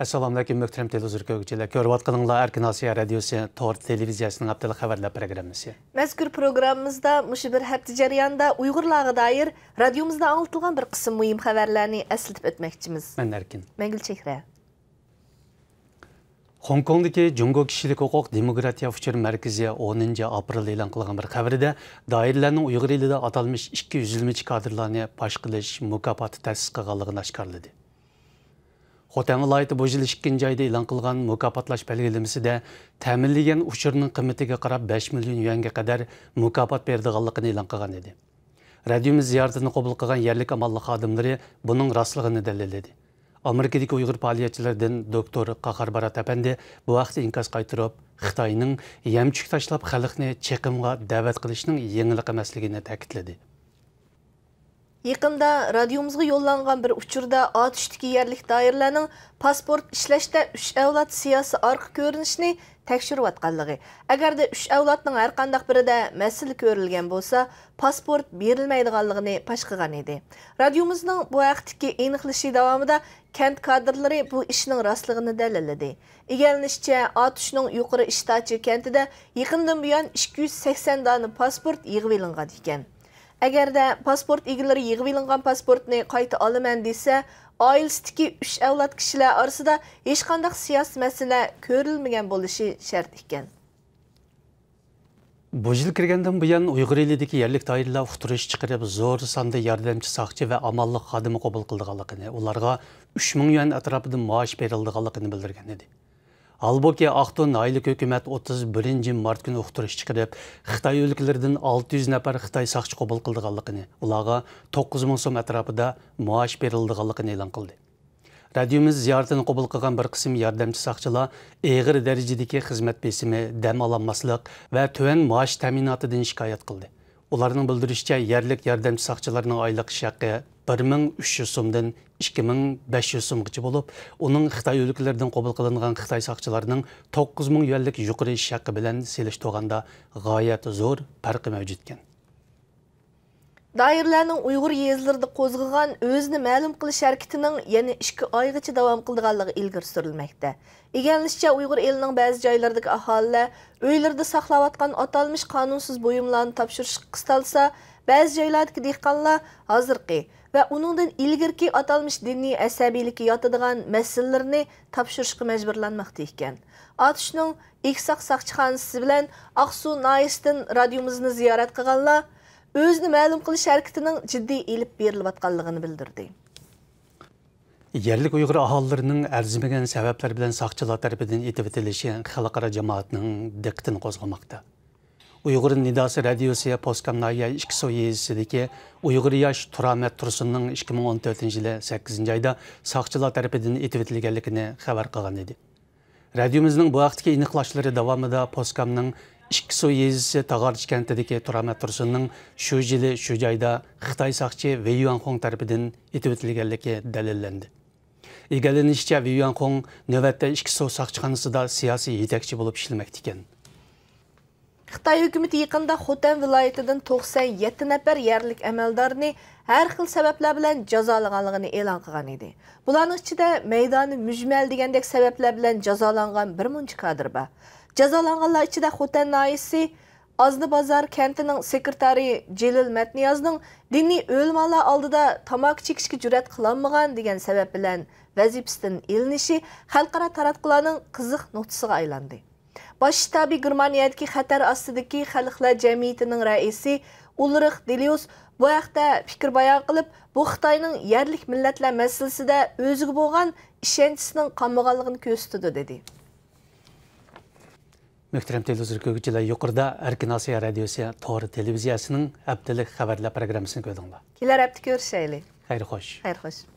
Assalamu alaykum muhtaram televizor ko'ruvchilar. Ko'rayotganinglar Erkin Osiyo radiosi Tor televiziyasining haftalik xabarlar programmasi. Mazkur programmamizda mushu bir hafta jarayonida Uyg'urlarga doir radiomizda anlatilgan bir qism muhim xabarlarni eslatib o'tmoqchimiz. Men Erkin. Men Gulchehra. Hong Kongdagi Jungo kishilik huquq demokratiya uchun markazi 10 aprel e'lon qilgan bir xabarida doiralarning Uyg'ur elida atalmish 220 kadrlarni pash qilish mukofoti ta'sis qilganligini oshkorladi. Xotan viloyati bu yil 2 oyda e'lon qilgan mukofotlash belgilamasida ta'minlangan uchurning qiymatiga qarab 5 million yuanga qadar mukofot berdiganligini e'lon qilgan edi. Radiomiz ziyoratini qabul qilgan yerlik amallik xodimlari buning rostligini dalilladi. Amerikadagi Uyg'ur faoliyatchilaridan doktor Qahar Barat apandi bu vaqtda inkos qaytirib, Xitoyning yamchuk tashlab xalqni chiqimga da'vat qilishning yengillik emasligini ta'kidladi. Yaqında radiomizga yo'llangan bir uchurda ATUShdagi yerlik doiralarning pasport ishlashda 3 avlod siyosiy orqa ko'rinishini tekshirayotganligi. Agarda 3 avlodning har qanday birida masala ko'rilgan bo'lsa, pasport berilmaydiganligini pash qilgan edi. Radiomizning bu vaqtdagi aniqlashi davomida kent kadrlari bu ishning rostligini dalilladi. Egallanishicha, ATUShning yuqori ishtachi kentida yaqindan buyon 280 dona pasport yig'ib olingan ekan. Agarda pasport egalari yig'ib olingan pasportni qayta olaman desa, oilasidagi 3 avlod kishilar orasida hech qanday siyosiy masala ko'rilmagan bo'lishi shart ekan. Bu yil kirgandan buyon Uyg'ur elidagi yerlik doiralar uqtirish chiqarib, zo'r sonda yordamchi soqchi va amallik xodimi qabul qilganligini, ularga 3000 yuan atrofida maosh berilganligini bildirgan edi. Halbuki Aqto'ng aylik hukumat 31 mart kuni uqtirish chiqarib, Xitoy o'lkalaridan 600 nafar Xitoy soqchi qabul qilganligini, ularga 9000 so'm atrofida maosh berilganligini e'lon qildi. Radiomiz ziyoratini qabul qilgan bir qism yordamchi soqchilar og'ir darajadagi xizmat besimi, dam ololmaslik va tuvan maosh ta'minotidan shikoyat qildi. Ularning bildirishicha, yerlik yordamchi soqchilarning oylik ish haqi 1300 so'mdan 2500 so'mgacha bo'lib, uning Xitoy o'lkalaridan qabul qilingan Xitoy soqchilarining 9000 yuanlik yuqori ish haqi bilan selishtirganda g'oyat zo'r farqi mavjud ekan. Doiralarning Uyg'ur yezlarida qo'zg'agan o'zini ma'lum qilish harakatining yana 2 oygacha davom qildiganligi ilgari surilmoqda. Egallanishicha, Uyg'ur elining ba'zi joylaridagi aholilar uylarida saqlayotgan atalmish qonunsiz buyumlarni topshirishga qistalsa, ba'zi joylardagi dehqonlar hozirgi va uningdan ilgirki atalmish diniy asabiylikka yotadigan masalalarni topshirishga majburlanmoqda ekan. ATUShning Iqsoq soqchixonasi bilan Aqsu noyisidan radiomizni ziyorat qilganlar o'zini ma'lum qilish harakatining jiddiy elib berilayotganligini bildirdi. Yerlik Uyg'ur aholilarining arzimagan sabablar bilan soqchilar tarafidan etib etilishi xalqaro jamoatning diqqatini qo'zg'amoqda. Uyg'ur Nidosi radiosi Poskamnaya 2 so'yisidagi Uyg'ur yosh Turamat Tursunning 2014-yili 8-oyda soqchilar tarafidan etib etilganligini xabar qilgan edi. Radiomizning bu vaqtdagi aniqlashlari davomida Poskamning 2 so'yisi Tag'archi kentidagi Turamat Tursunning shu yili shu joyda Xitoy soqchi Wei Yuanhong tarafidan etib etilganligi dalillandi. Egallanishicha, Wei Yuanhong navbatda 2 soqchixonasida siyosiy yetakchi bo'lib ishlamoqda ekan. Xitoy hukumati yaqinda Xotan viloyatidan 97 nafar yerlik amaldorni har xil sabablar bilan jazolaganligini e'lon qilgan edi. Bularning ichida maydoni mujmal degandek sabablar bilan jazolangan bir muncha kadr bor. Jazolanganlar ichida Xotan noyisi Azni Bozor kentining sekretari Jelil Matniyozning diniy o'lmalar oldida tamak chekishga jur'at qilolmagan degan sabab bilan vazifasidan ilinishi xalqaro taratqularning qiziq nuqtasiga aylandi. Bosh shtabi Germaniyadagi xatar ostidagi xalqlar jamiyatining raisi Ulrich Delius bu haqda fikr bayon qilib, bu Xitoyning yerlik millatlar masalasida o'ziga bo'lgan ishonchisining qolmaganligini ko'rsatdi dedi. Muhtaram televizor ko'ruvchilar, yuqorida Erkin Osiyo radiosi Tor televiziyasining haftalik xabarlar programmasini ko'rdinglar. Kelar hafta ko'rishaylik. Xayr xo'sh. Xayr xo'sh.